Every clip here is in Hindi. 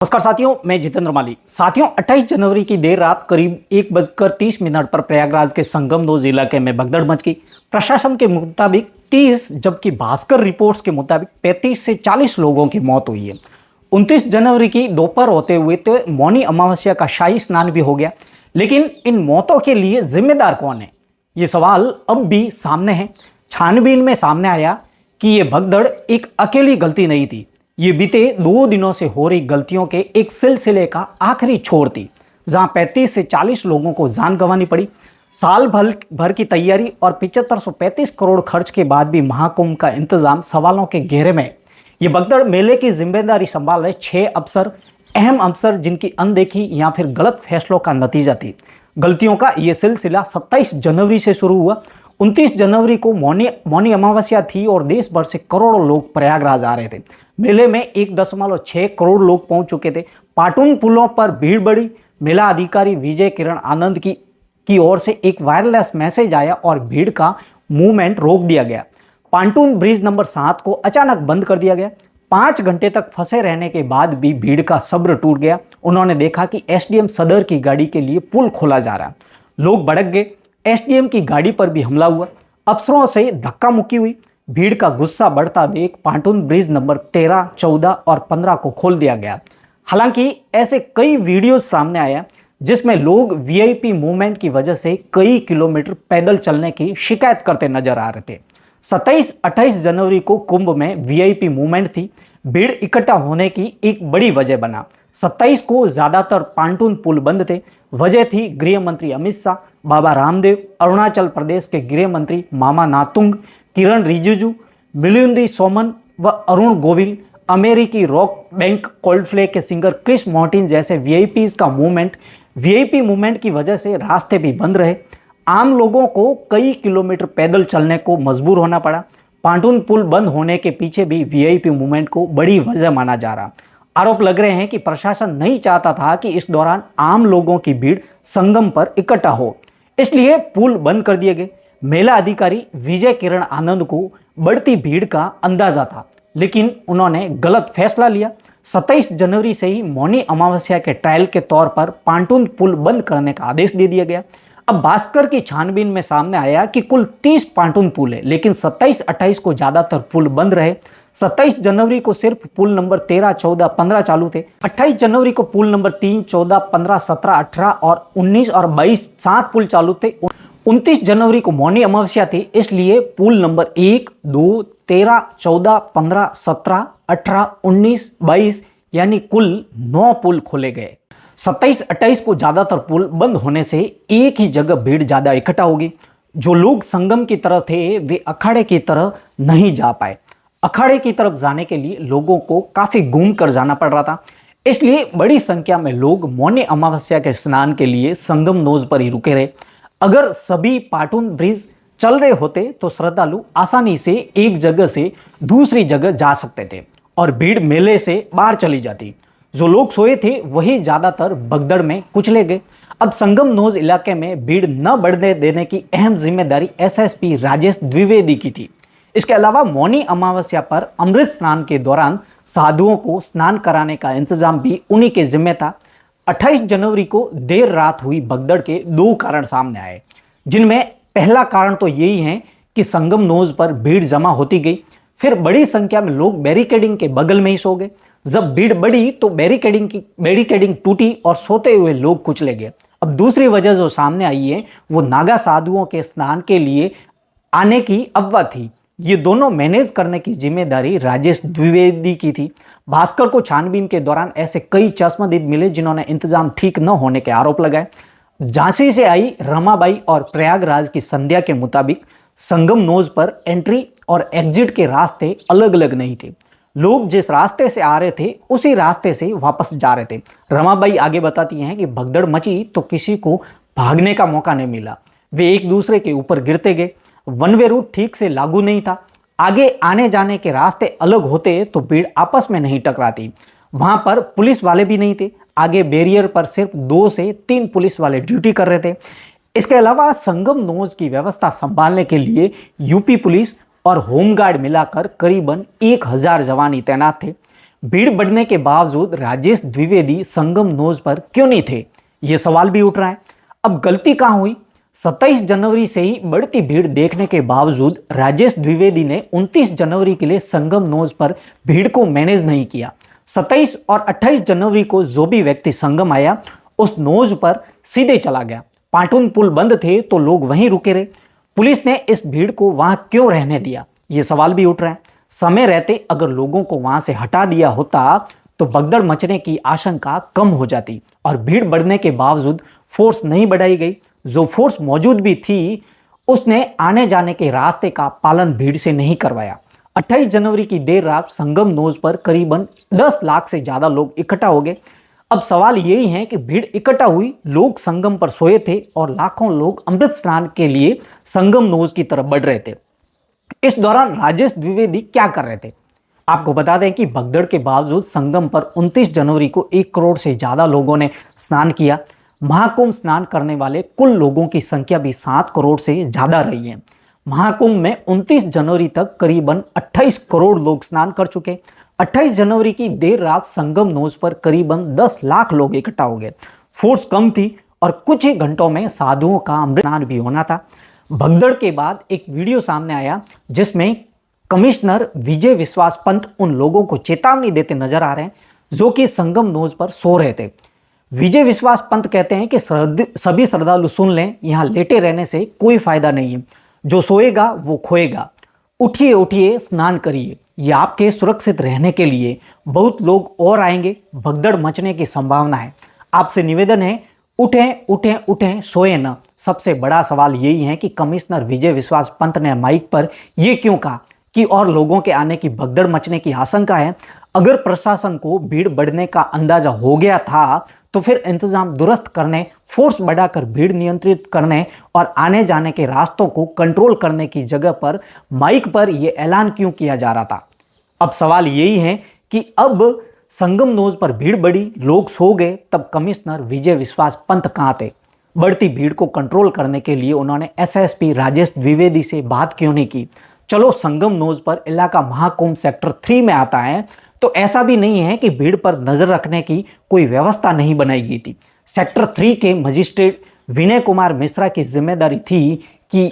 नमस्कार साथियों, मैं जितेंद्र माली। साथियों, 28 जनवरी की देर रात करीब 1:30 पर प्रयागराज के संगमनोज इलाके में भगदड़ मच गई। प्रशासन के मुताबिक 30 जबकि भास्कर रिपोर्ट्स के मुताबिक 35 से 40 लोगों की मौत हुई है। 29 जनवरी की दोपहर होते हुए तो मौनी अमावस्या का शाही स्नान भी हो गया, लेकिन इन मौतों के लिए जिम्मेदार कौन है, ये सवाल अब भी सामने है। छानबीन में सामने आया कि ये भगदड़ एक अकेली गलती नहीं थी, ये बीते 2 दिनों से हो रही गलतियों के एक सिलसिले का आखिरी छोर थी, जहां 35 से 40 लोगों को जान गंवानी पड़ी। साल भर की तैयारी और 7535 करोड़ खर्च के बाद भी महाकुंभ का इंतजाम सवालों के घेरे में। ये भगदड़ मेले की जिम्मेदारी संभाल रहे 6 अफसर, अहम अफसर, जिनकी अनदेखी या फिर गलत फैसलों का नतीजा थी। गलतियों का यह सिलसिला 27 जनवरी से शुरू हुआ। 29 जनवरी को मौनी अमावस्या थी और देश भर से करोड़ों लोग प्रयागराज आ रहे थे। मेले में 1.6 करोड़ लोग पहुंच चुके थे। पाटुन पुलों पर भीड़ बढ़ी। मेला अधिकारी विजय किरण आनंद की ओर से एक वायरलेस मैसेज आया और भीड़ का मूवमेंट रोक दिया गया। पाटुन ब्रिज नंबर 7 को अचानक बंद कर दिया गया। 5 घंटे तक फंसे रहने के बाद भी भीड़ का सब्र टूट गया। उन्होंने देखा कि एसडीएम सदर की गाड़ी के लिए पुल खोला जा रहा है। लोग भड़क गए। एसडीएम की गाड़ी पर भी हमला हुआ। अफसरों से धक्का मुक्की हुई। भीड़ का गुस्सा बढ़ता देख पाटुन ब्रिज नंबर 13, 14 और 15 को खोल दिया गया। हालांकि ऐसे कई वीडियो सामने आया जिसमें लोग वीआईपी मूवमेंट की वजह से कई किलोमीटर पैदल चलने की शिकायत करते नजर आ रहे थे। 27-28 जनवरी को कुंभ में वीआईपी मूवमेंट थी। भीड़ इकट्ठा होने की एक बड़ी वजह बना। 27 को ज्यादातर पाटुन पुल बंद थे। वजह थी गृह मंत्री अमित शाह, बाबा रामदेव, अरुणाचल प्रदेश के गृह मंत्री मामा नातुंग, किरण रिजिजू, मिलिंदी सोमन व अरुण गोविल, अमेरिकी रॉक बैंक कोल्डप्ले के सिंगर क्रिस मार्टिन जैसे वीआईपीज का वीआईपी मूवमेंट की वजह से रास्ते भी बंद रहे। आम लोगों को कई किलोमीटर पैदल चलने को मजबूर होना पड़ा। पाटुन पुल बंद होने के पीछे भी वीआईपी मूवमेंट को बड़ी वजह माना जा रहा। आरोप लग रहे हैं कि प्रशासन नहीं चाहता था कि इस दौरान आम लोगों की भीड़ संगम पर इकट्ठा हो, इसलिए पुल बंद कर दिए गए। मेला अधिकारी विजय किरण आनंद को बढ़ती भीड़ का अंदाजा था, लेकिन उन्होंने गलत फैसला लिया। 27 जनवरी से ही मौनी अमावस्या के ट्रायल के तौर पर पाटुन पुल बंद करने का आदेश दे दिया गया। अब भास्कर की छानबीन में सामने आया कि कुल 30 पाटुन पुल है, लेकिन 27-28 को ज्यादातर पुल बंद रहे। 27 जनवरी को सिर्फ पुल नंबर 13, 14, 15 चालू थे। 28 जनवरी को पुल नंबर 3, 14, 15, 17, 18 और 19 और 22 7 पुल चालू थे। 29 जनवरी को मौनी अमावस्या थी, इसलिए पुल नंबर 1, 2, 13, 14, 15, 17, 18, 19, 22 यानी कुल 9 पुल खोले गए। 27-28 को ज्यादातर पुल बंद होने से एक ही जगह भीड़ ज्यादा इकट्ठा होगी। जो लोग संगम की तरफ थे वे अखाड़े की तरफ नहीं जा पाए। अखाड़े की तरफ जाने के लिए लोगों को काफी घूम कर जाना पड़ रहा था, इसलिए बड़ी संख्या में लोग मौनी अमावस्या के स्नान के लिए संगमनोज पर ही रुके रहे। अगर सभी पाटुन ब्रिज चल रहे होते तो श्रद्धालु आसानी से एक जगह से दूसरी जगह जा सकते थे और भीड़ मेले से बाहर चली जाती। जो लोग सोए थे वही ज्यादातर भगदड़ में कुचले गए। अब संगमनोज इलाके में भीड़ न बढ़ने देने की अहम जिम्मेदारी एसएसपी राजेश द्विवेदी की थी। इसके अलावा मौनी अमावस्या पर अमृत स्नान के दौरान साधुओं को स्नान कराने का इंतजाम भी उन्हीं के जिम्मे था। 28 जनवरी को देर रात हुई भगदड़ के 2 कारण सामने आए, जिनमें पहला कारण तो यही है कि संगमनोज पर भीड़ जमा होती गई। फिर बड़ी संख्या में लोग बैरिकेडिंग के बगल में ही सो गए। जब भीड़ बढ़ी तो बैरिकेडिंग टूटी और सोते हुए लोग कुचले गए। अब दूसरी वजह जो सामने आई है वो नागा साधुओं के स्नान के लिए आने की अफवाह थी। ये दोनों मैनेज करने की जिम्मेदारी राजेश द्विवेदी की थी। भास्कर को छानबीन के दौरान ऐसे कई चश्मदीद मिले जिन्होंने इंतजाम ठीक न होने के आरोप लगाए। झांसी से आई रमाबाई और प्रयागराज की संध्या के मुताबिक संगमनोज पर एंट्री और एग्जिट के रास्ते अलग अलग नहीं थे। लोग जिस रास्ते से आ रहे वे उसी रास्ते से वापस जा रहे थे। रमाबाई आगे बताती हैं कि भगदड़ मची तो किसी को भागने का मौका नहीं मिला। वे एक दूसरे के ऊपर गिरते गए। वन वे रूट ठीक से लागू नहीं था। आगे आने जाने के रास्ते अलग होते तो भीड़ आपस में नहीं टकराती। वहां पर पुलिस वाले भी नहीं थे। आगे बैरियर पर सिर्फ 2 से 3 पुलिस वाले ड्यूटी कर रहे थे। इसके अलावा संगमनोज की व्यवस्था संभालने के लिए यूपी पुलिस और होमगार्ड मिलाकर करीबन 1000 जवान तैनात थे। भीड़ बढ़ने के बावजूद राजेश द्विवेदी संगम नोज पर क्यों नहीं थे, ये सवाल भी उठ रहा है। अब गलती कहां हुई? 27 जनवरी से ही बढ़ती भीड़ देखने के बावजूद राजेश द्विवेदी ने 29 जनवरी के लिए संगम नोज पर भीड़ को मैनेज नहीं किया। 27 और 28 जनवरी को जो भी व्यक्ति संगम आया उस नोज पर सीधे चला गया। पाटून पुल बंद थे तो लोग वहीं रुके रहे। पुलिस ने इस भीड़ को वहां क्यों रहने दिया, ये सवाल भी उठ रहा है। समय रहते अगर लोगों को वहां से हटा दिया होता तो भगदड़ मचने की आशंका कम हो जाती और भीड़ बढ़ने के बावजूद फोर्स नहीं बढ़ाई गई। जो फोर्स मौजूद भी थी उसने आने जाने के रास्ते का पालन भीड़ से नहीं करवाया। 28 जनवरी की देर रात संगम नोज पर करीबन 10 लाख से ज्यादा लोग इकट्ठा हो गए। अब सवाल यही है कि भीड़ इकट्ठा हुई, लोग संगम पर सोए थे और लाखों लोग अमृत स्नान के लिए संगम नोज की तरफ बढ़ रहे थे। इस दौरान राजेश द्विवेदी क्या कर रहे थे? आपको बता दें कि भगदड़ के बावजूद संगम पर 29 जनवरी को 1 करोड़ से ज्यादा लोगों ने स्नान किया। महाकुंभ स्नान करने वाले कुल लोगों की संख्या भी 7 करोड़ से ज्यादा रही है। महाकुंभ में 29 जनवरी तक करीबन 28 करोड़ लोग स्नान कर चुके। 28 जनवरी की देर रात संगम नोज पर करीबन 10 लाख लोग इकट्ठा हो गए। फोर्स कम थी और कुछ ही घंटों में साधुओं का अमृत स्नान भी होना था। भगदड़ के बाद एक वीडियो सामने आया जिसमें कमिश्नर विजय विश्वास पंत उन लोगों को चेतावनी देते नजर आ रहे हैं जो कि संगम नोज पर सो रहे थे। विजय विश्वास पंत कहते हैं कि सभी श्रद्धालु सुन लें, यहाँ लेटे रहने से कोई फायदा नहीं है, जो सोएगा वो खोएगा। उठिए उठिए, स्नान करिए, ये आपके सुरक्षित रहने के लिए। बहुत लोग और आएंगे, भगदड़ मचने की संभावना है। आपसे निवेदन है, उठें उठें उठें, सोए न। सबसे बड़ा सवाल यही है कि कमिश्नर विजय विश्वास पंत ने माइक पर यह क्यों कहा कि और लोगों के आने की भगदड़ मचने की आशंका है। अगर प्रशासन को भीड़ बढ़ने का अंदाजा हो गया था तो फिर इंतजाम दुरुस्त करने, फोर्स बढ़ाकर भीड़ नियंत्रित करने और आने जाने के रास्तों को कंट्रोल करने की जगह पर माइक पर यह ऐलान क्यों किया जा रहा था? अब सवाल यही है कि अब संगम नोज पर भीड़ बढ़ी, लोग सो गए, तब कमिश्नर विजय विश्वास पंत कहां थे? बढ़ती भीड़ को कंट्रोल करने के लिए उन्होंने एसएसपी राजेश द्विवेदी से बात क्यों नहीं की? चलो, संगम नोज पर इलाका महाकुंभ सेक्टर 3 में आता है तो ऐसा भी नहीं है कि भीड़ पर नजर रखने की कोई व्यवस्था नहीं बनाई गई थी। सेक्टर 3 के मजिस्ट्रेट विनय कुमार मिश्रा की जिम्मेदारी थी कि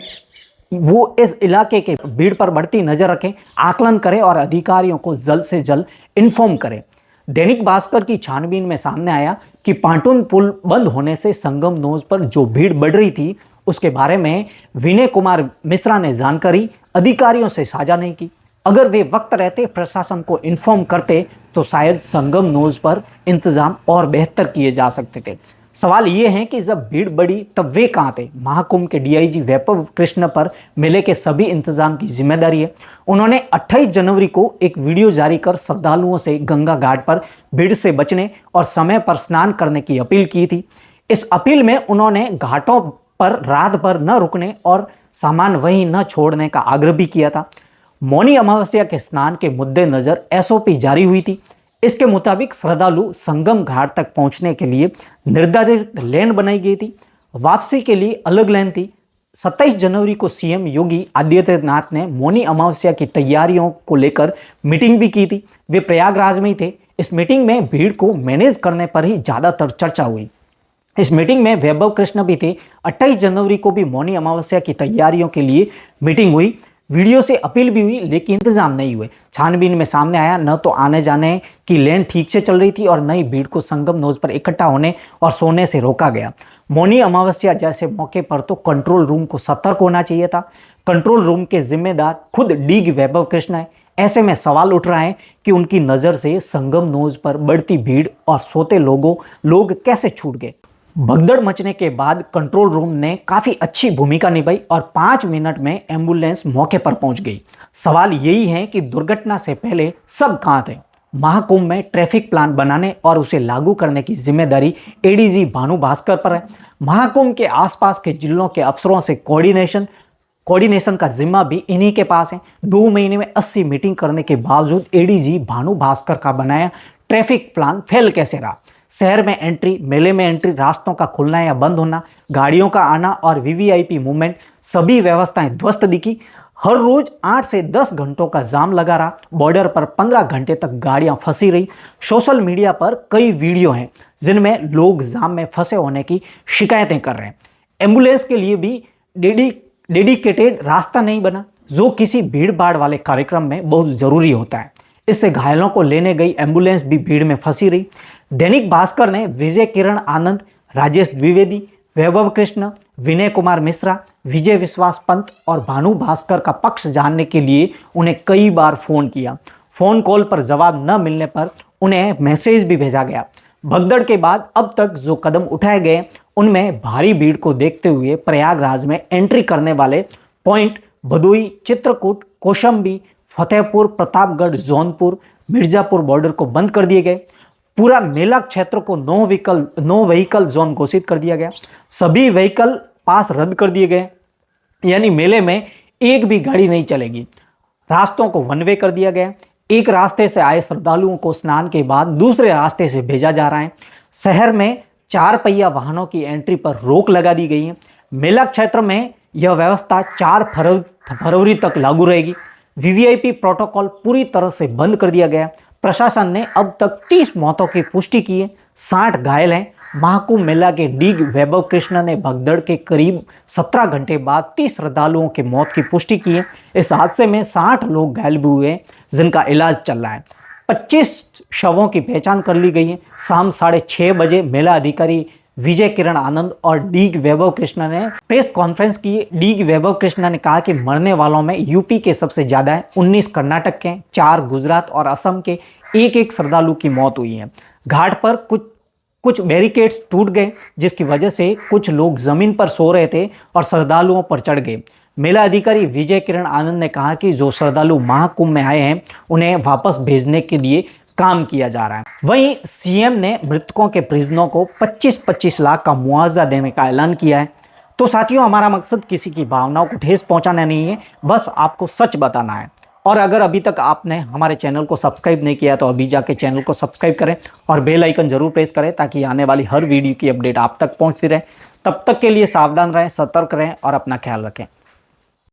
वो इस इलाके के भीड़ पर बढ़ती नजर रखें, आकलन करें और अधिकारियों को जल्द से जल्द इन्फॉर्म करें। दैनिक भास्कर की छानबीन में सामने आया कि पाटून पुल बंद होने से संगम नोज पर जो भीड़ बढ़ रही थी उसके बारे में विनय कुमार मिश्रा ने जानकारी अधिकारियों से साझा नहीं की। अगर वे वक्त रहते प्रशासन को इन्फॉर्म करते तो शायद संगम नोज पर इंतजाम और बेहतर किए जा सकते थे। सवाल ये है कि जब भीड़ बढ़ी तब वे कहाँ थे? महाकुंभ के डीआईजी वैभव कृष्ण पर मेले के सभी इंतजाम की जिम्मेदारी है। उन्होंने 28 जनवरी को एक वीडियो जारी कर श्रद्धालुओं से गंगा घाट पर भीड़ से बचने और समय पर स्नान करने की अपील की थी। इस अपील में उन्होंने घाटों पर रात भर न रुकने और सामान वहीं न छोड़ने का आग्रह भी किया था। मौनी अमावस्या के स्नान के मद्देनजर एसओपी जारी हुई थी। इसके मुताबिक श्रद्धालु संगम घाट तक पहुंचने के लिए निर्धारित लेन बनाई गई थी। वापसी के लिए अलग लेन थी। 27 जनवरी को सीएम योगी आदित्यनाथ ने मौनी अमावस्या की तैयारियों को लेकर मीटिंग भी की थी। वे प्रयागराज में ही थे। इस मीटिंग में भीड़ को मैनेज करने पर ही ज्यादातर चर्चा हुई। इस मीटिंग में वैभव कृष्ण भी थे। 28 जनवरी को भी मौनी अमावस्या की तैयारियों के लिए मीटिंग हुई। वीडियो से अपील भी हुई लेकिन इंतजाम नहीं हुए। छानबीन में सामने आया न तो आने जाने की लेन ठीक से चल रही थी और न ही भीड़ को संगम नोज पर इकट्ठा होने और सोने से रोका गया। मौनी अमावस्या जैसे मौके पर तो कंट्रोल रूम को सतर्क होना चाहिए था। कंट्रोल रूम के जिम्मेदार खुद डीग वैभव कृष्ण है। ऐसे में सवाल उठ रहा है कि उनकी नज़र से संगम नोज पर बढ़ती भीड़ और सोते लोग कैसे छूट गए। भगदड़ मचने के बाद कंट्रोल रूम ने काफी अच्छी भूमिका निभाई और 5 मिनट में एम्बुलेंस मौके पर पहुंच गई। सवाल यही है कि दुर्घटना से पहले सब कहां थे? महाकुंभ में ट्रैफिक प्लान बनाने और उसे लागू करने की जिम्मेदारी एडीजी भानु भास्कर पर है। महाकुंभ के आसपास के जिलों के अफसरों से कोऑर्डिनेशन का जिम्मा भी इन्हीं के पास है। 2 महीने में 80 मीटिंग करने के बावजूद एडीजी भानु भास्कर का बनाया ट्रैफिक प्लान फेल कैसे रहा? शहर में एंट्री, मेले में एंट्री, रास्तों का खुलना या बंद होना, गाड़ियों का आना और वीवीआईपी मूवमेंट, सभी व्यवस्थाएं ध्वस्त दिखी। हर रोज 8 से 10 घंटों का जाम लगा रहा, बॉर्डर पर 15 घंटे तक गाड़ियां फंसी रही। सोशल मीडिया पर कई वीडियो हैं जिनमें लोग जाम में फंसे होने की शिकायतें कर रहे हैं। एम्बुलेंस के लिए भी डेडिकेटेड रास्ता नहीं बना, जो किसी भीड़ भाड़ वाले कार्यक्रम में बहुत जरूरी होता है। इससे घायलों को लेने गई एम्बुलेंस भी भीड़ में फंसी रही। दैनिक भास्कर ने विजय किरण आनंद, राजेश द्विवेदी, वैभव कृष्ण, विनय कुमार मिश्रा, विजय विश्वास पंत और भानु भास्कर का पक्ष जानने के लिए उन्हें कई बार फोन किया। फोन कॉल पर जवाब न मिलने पर उन्हें मैसेज भी भेजा गया। भगदड़ के बाद अब तक जो कदम उठाए गए उनमें भारी भीड़ को देखते हुए प्रयागराज में एंट्री करने वाले पॉइंट भदोई, चित्रकूट, कौशाम्बी, फतेहपुर, प्रतापगढ़, जौनपुर, मिर्जापुर बॉर्डर को बंद कर दिए गए। पूरा मेला क्षेत्र को नो व्हीकल जोन घोषित कर दिया गया। सभी व्हीकल पास रद्द कर दिए गए, यानी मेले में एक भी गाड़ी नहीं चलेगी। रास्तों को वन वे कर दिया गया। एक रास्ते से आए श्रद्धालुओं को स्नान के बाद दूसरे रास्ते से भेजा जा रहा है। शहर में 4 पहिया वाहनों की एंट्री पर रोक लगा दी गई है। मेला क्षेत्र में यह व्यवस्था 4 फरवरी तक लागू रहेगी। वीवीआईपी प्रोटोकॉल पूरी तरह से बंद कर दिया गया। प्रशासन ने अब तक 30 मौतों की पुष्टि की है, 60 घायल हैं। महाकुंभ मेला के डीग वैभव कृष्ण ने भगदड़ के करीब 17 घंटे बाद 30 श्रद्धालुओं की मौत की पुष्टि की है। इस हादसे में 60 लोग घायल भी हुए हैं, जिनका इलाज चल रहा है। 25 शवों की पहचान कर ली गई है। शाम 6:30 बजे मेला अधिकारी विजय किरण आनंद और डीग वैभव कृष्ण ने प्रेस कॉन्फ्रेंस की। डीग वैभव कृष्ण ने कहा कि मरने वालों में यूपी के सबसे ज्यादा है, 19 कर्नाटक के, 4 गुजरात और असम के, एक श्रद्धालु की मौत हुई है। घाट पर कुछ बैरिकेड्स टूट गए, जिसकी वजह से कुछ लोग जमीन पर सो रहे थे और श्रद्धालुओं पर चढ़ गए। मेला अधिकारी विजय किरण आनंद ने कहा कि जो श्रद्धालु महाकुंभ में आए हैं उन्हें वापस भेजने के लिए काम किया जा रहा है। वहीं सीएम ने मृतकों के परिजनों को 25-25 लाख का मुआवजा देने का ऐलान किया है। तो साथियों, हमारा मकसद किसी की भावनाओं को ठेस पहुंचाना नहीं है, बस आपको सच बताना है। और अगर अभी तक आपने हमारे चैनल को सब्सक्राइब नहीं किया तो अभी जाके चैनल को सब्सक्राइब करें और बेल आइकन जरूर प्रेस करें, ताकि आने वाली हर वीडियो की अपडेट आप तक पहुंचती रहे। तब तक के लिए सावधान रहें, सतर्क रहें और अपना ख्याल रखें।